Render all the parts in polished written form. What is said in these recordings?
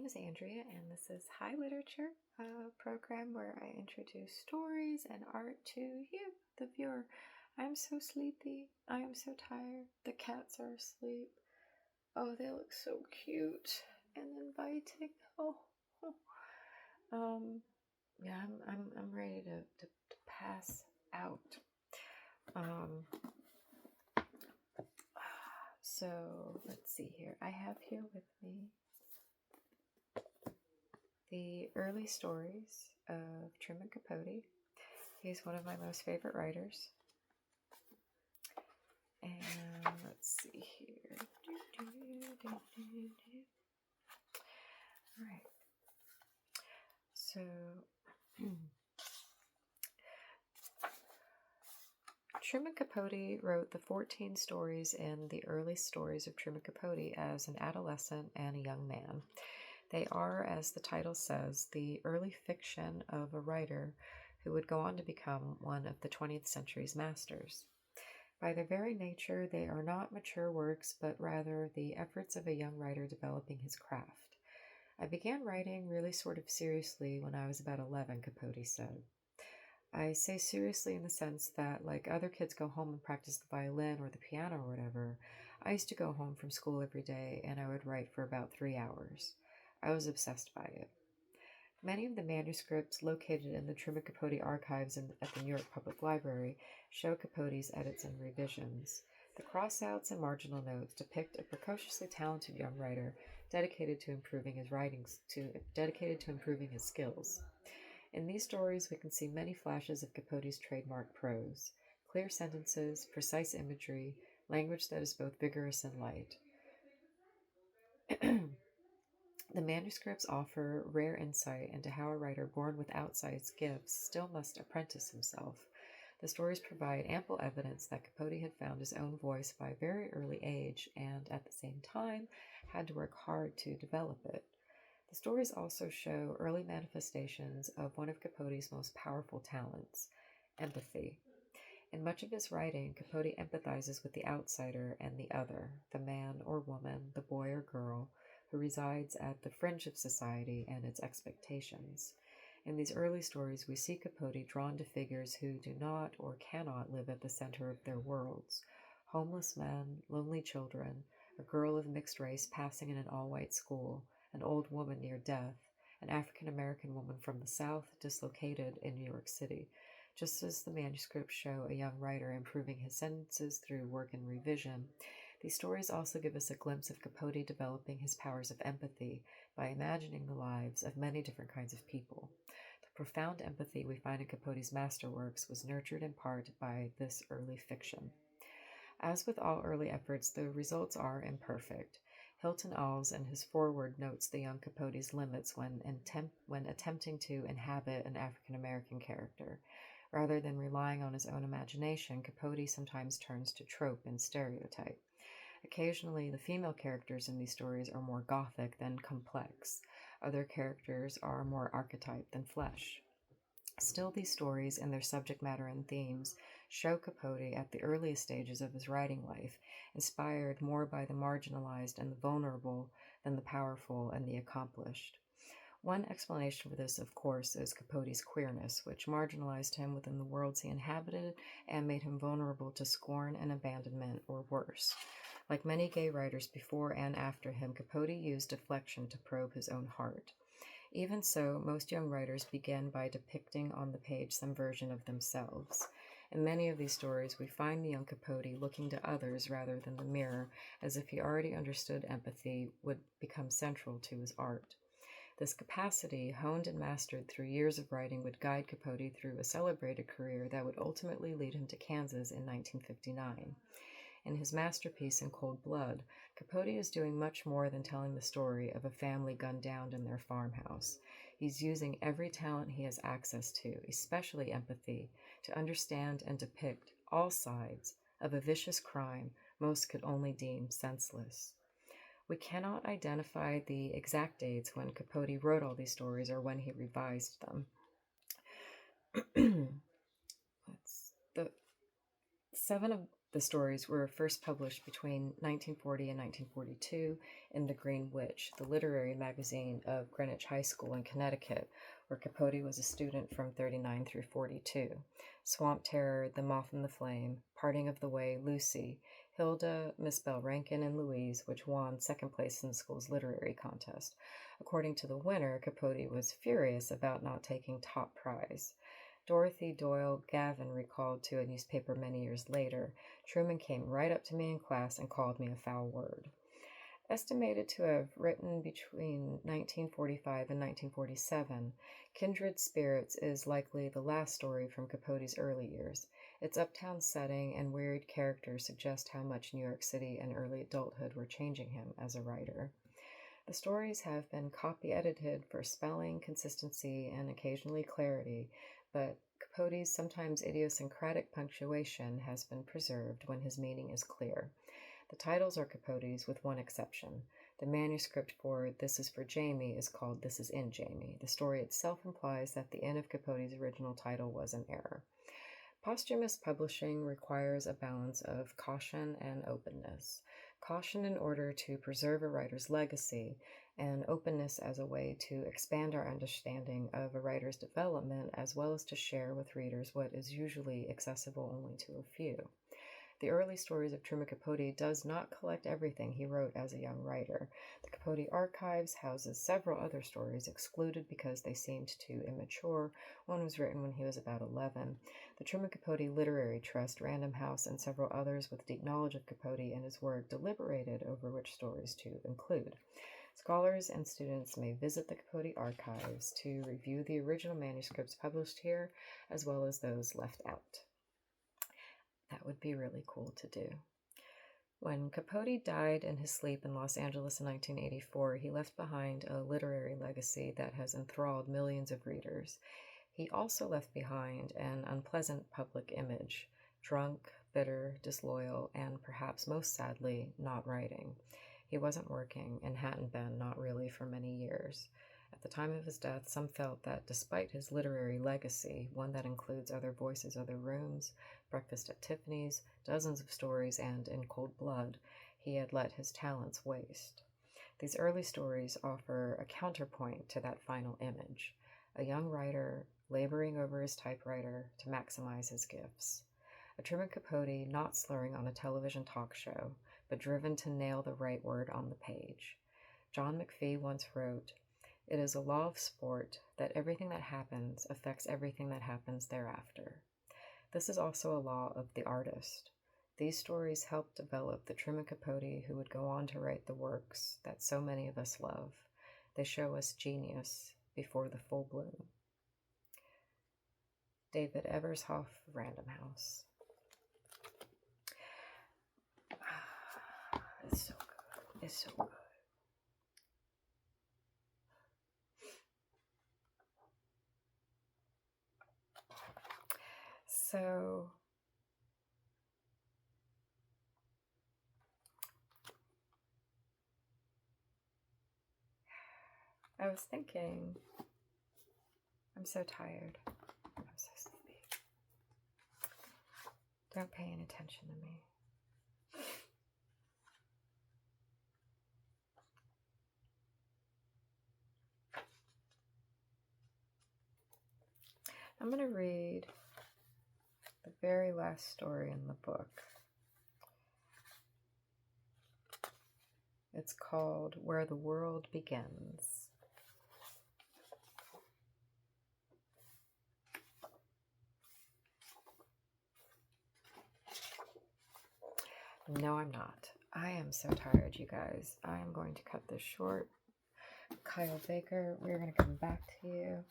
name is Andrea, and this is High Literature, a program where I introduce stories and art to you, the viewer. I'm so sleepy. I am so tired. The cats are asleep. Oh, they look so cute and inviting. Yeah, I'm ready to pass out. So let's see here. I have here with me the early stories of Truman Capote. He's one of my most favorite writers. And let's see here. All right. So, Truman Capote wrote the 14 stories in the early stories of Truman Capote as an adolescent and a young man. They are, as the title says, the early fiction of a writer who would go on to become one of the 20th century's masters. By their very nature, they are not mature works, but rather the efforts of a young writer developing his craft. I began writing really sort of seriously when I was about 11, Capote said. I say seriously in the sense that, like other kids go home and practice the violin or the piano or whatever, I used to go home from school every day and I would write for about 3 hours. I was obsessed by it. Many of the manuscripts located in the Truman Capote archives at the New York Public Library show Capote's edits and revisions. The crossouts and marginal notes depict a precociously talented young writer dedicated to improving his skills. In these stories, we can see many flashes of Capote's trademark prose, clear sentences, precise imagery, language that is both vigorous and light. The manuscripts offer rare insight into how a writer born with outsized gifts still must apprentice himself. The stories provide ample evidence that Capote had found his own voice by a very early age and, at the same time, had to work hard to develop it. The stories also show early manifestations of one of Capote's most powerful talents, empathy. In much of his writing, Capote empathizes with the outsider and the other, the man or woman, the boy or girl, who resides at the fringe of society and its expectations. In these early stories, we see Capote drawn to figures who do not or cannot live at the center of their worlds. Homeless men, lonely children, a girl of mixed race passing in an all-white school, an old woman near death, an African-American woman from the South dislocated in New York City. Just as the manuscripts show a young writer improving his sentences through work and revision, these stories also give us a glimpse of Capote developing his powers of empathy by imagining the lives of many different kinds of people. The profound empathy we find in Capote's masterworks was nurtured in part by this early fiction. As with all early efforts, the results are imperfect. Hilton Als in his foreword notes the young Capote's limits when attempting to inhabit an African-American character. Rather than relying on his own imagination, Capote sometimes turns to trope and stereotype. Occasionally, the female characters in these stories are more gothic than complex. Other characters are more archetype than flesh. Still, these stories and their subject matter and themes show Capote at the earliest stages of his writing life, inspired more by the marginalized and the vulnerable than the powerful and the accomplished. One explanation for this, of course, is Capote's queerness, which marginalized him within the worlds he inhabited and made him vulnerable to scorn and abandonment, or worse. Like many gay writers before and after him, Capote used deflection to probe his own heart. Even so, most young writers begin by depicting on the page some version of themselves. In many of these stories, we find the young Capote looking to others rather than the mirror, as if he already understood empathy would become central to his art. This capacity, honed and mastered through years of writing, would guide Capote through a celebrated career that would ultimately lead him to Kansas in 1959. In his masterpiece In Cold Blood, Capote is doing much more than telling the story of a family gunned down in their farmhouse. He's using every talent he has access to, especially empathy, to understand and depict all sides of a vicious crime most could only deem senseless. We cannot identify the exact dates when Capote wrote all these stories or when he revised them. The stories were first published between 1940 and 1942 in The Green Witch, the literary magazine of Greenwich High School in Connecticut, where Capote was a student from 39 through 42. Swamp Terror, The Moth and the Flame, Parting of the Way, Lucy, Hilda, Miss Bell Rankin, and Louise, which won second place in the school's literary contest. According to the winner, Capote was furious about not taking top prize. Dorothy Doyle Gavin recalled to a newspaper many years later, Truman came right up to me in class and called me a foul word. Estimated to have written between 1945 and 1947, Kindred Spirits is likely the last story from Capote's early years. Its uptown setting and weird characters suggest how much New York City and early adulthood were changing him as a writer. The stories have been copy-edited for spelling, consistency, and occasionally clarity, but Capote's sometimes idiosyncratic punctuation has been preserved when his meaning is clear. The titles are Capote's with one exception. The manuscript for This Is for Jamie is called This Is in Jamie. The story itself implies that the end of Capote's original title was an error. Posthumous publishing requires a balance of caution and openness. Caution in order to preserve a writer's legacy, and openness as a way to expand our understanding of a writer's development, as well as to share with readers what is usually accessible only to a few. The early stories of Truman Capote does not collect everything he wrote as a young writer. The Capote Archives houses several other stories excluded because they seemed too immature. One was written when he was about 11. The Truman Capote Literary Trust, Random House, and several others with deep knowledge of Capote and his work deliberated over which stories to include. Scholars and students may visit the Capote Archives to review the original manuscripts published here, as well as those left out. That would be really cool to do. When Capote died in his sleep in Los Angeles in 1984, he left behind a literary legacy that has enthralled millions of readers. He also left behind an unpleasant public image, drunk, bitter, disloyal, and perhaps most sadly, not writing. He wasn't working and hadn't been, not really, for many years. At the time of his death, some felt that despite his literary legacy, one that includes Other Voices, Other Rooms, Breakfast at Tiffany's, dozens of stories, and In Cold Blood, he had let his talents waste. These early stories offer a counterpoint to that final image, a young writer laboring over his typewriter to maximize his gifts. A Truman Capote not slurring on a television talk show, but driven to nail the right word on the page. John McPhee once wrote, "It is a law of sport that everything that happens affects everything that happens thereafter." This is also a law of the artist. These stories help develop the Truman Capote who would go on to write the works that so many of us love. They show us genius before the full bloom. David Ebershoff, Random House. It's so good. It's so good. So, I was thinking, I'm so tired. I'm so sleepy. Don't pay any attention to me. I'm going to read the very last story in the book. It's called Where the World Begins. No, I'm not. I am so tired, you guys. I am going to cut this short. Kyle Baker, we're going to come back to you.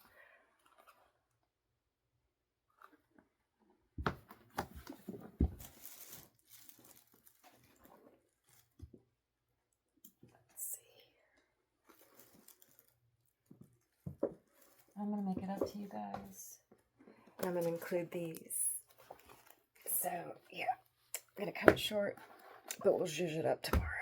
I'm going to make it up to you guys. I'm going to include these. So, yeah, I'm going to cut it short, but we'll zhuzh it up tomorrow.